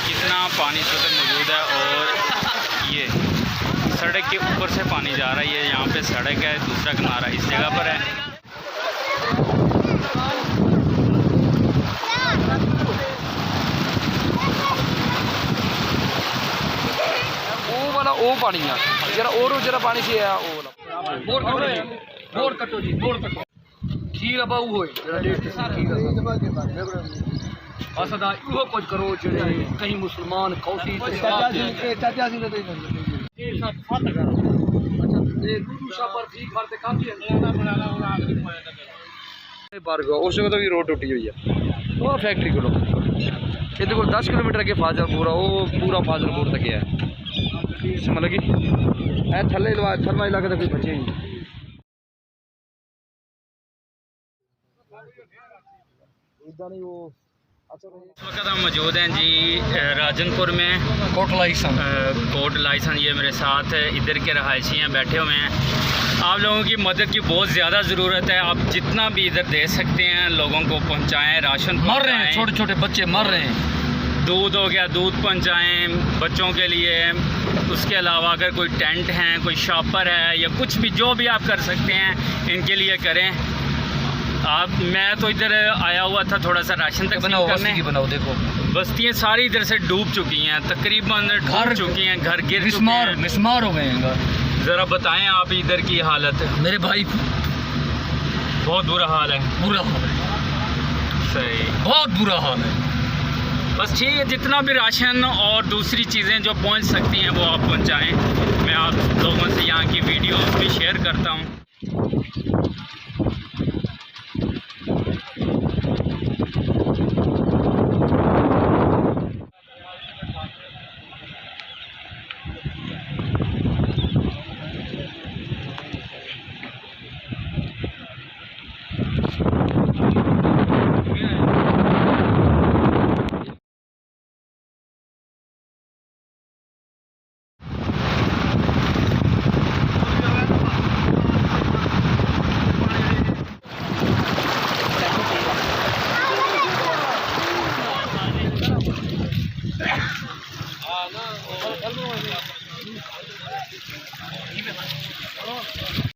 कितना पानी इस वक्त मौजूद है और ये सड़क के ऊपर से पानी जा रहा है। ये यहाँ पे सड़क है, दूसरा किनारा इस जगह पर है। ओ पानी है जरा और जरा पानी से है ओ बोर कटो जी बोर कटो खीर बाऊ होए असदा इहो कुछ करो जेड़े कहीं मुसलमान कौसी चाचा सी ने तो ये सब फट कर अच्छा ये गुरु शाह पर ठीक करते काफी बनाना और आखिरी में बारगा उस जगह तो भी रोड टूटी हुई है वो फैक्ट्री को ये देखो 10 किलोमीटर के फाजलपुर वो पूरा फाजलपुर तक है मतलब कि थले थलवा इलाके तक कोई बचे ही नहीं। इस वक्त हम मौजूद हैं जी राजनपुर में कोट लाइसन ये मेरे साथ इधर के रहायशी हैं बैठे हुए हैं। आप लोगों की मदद की बहुत ज़्यादा ज़रूरत है। आप जितना भी इधर दे सकते हैं लोगों को पहुंचाएं। राशन मर रहे हैं, छोटे छोटे बच्चे मर रहे हैं। दूध हो गया, दूध पहुंचाएं बच्चों के लिए। उसके अलावा अगर कोई टेंट है, कोई शॉपर है या कुछ भी जो भी आप कर सकते हैं इनके लिए करें। आप मैं तो इधर आया हुआ था थोड़ा सा राशन तक बनाओ देखो बस्तियाँ सारी इधर से डूब चुकी हैं, तकरीबन डूब चुकी हैं, घर गिर मिस्मार हो गए हैं। ज़रा बताएं आप इधर की हालत। मेरे भाई बहुत बुरा हाल है, सही बहुत बुरा हाल है। बस ठीक है, जितना भी राशन और दूसरी चीज़ें जो पहुंच सकती हैं वो आप पहुंचाएं। मैं आप लोगों से यहाँ की वीडियो भी शेयर करता हूँ।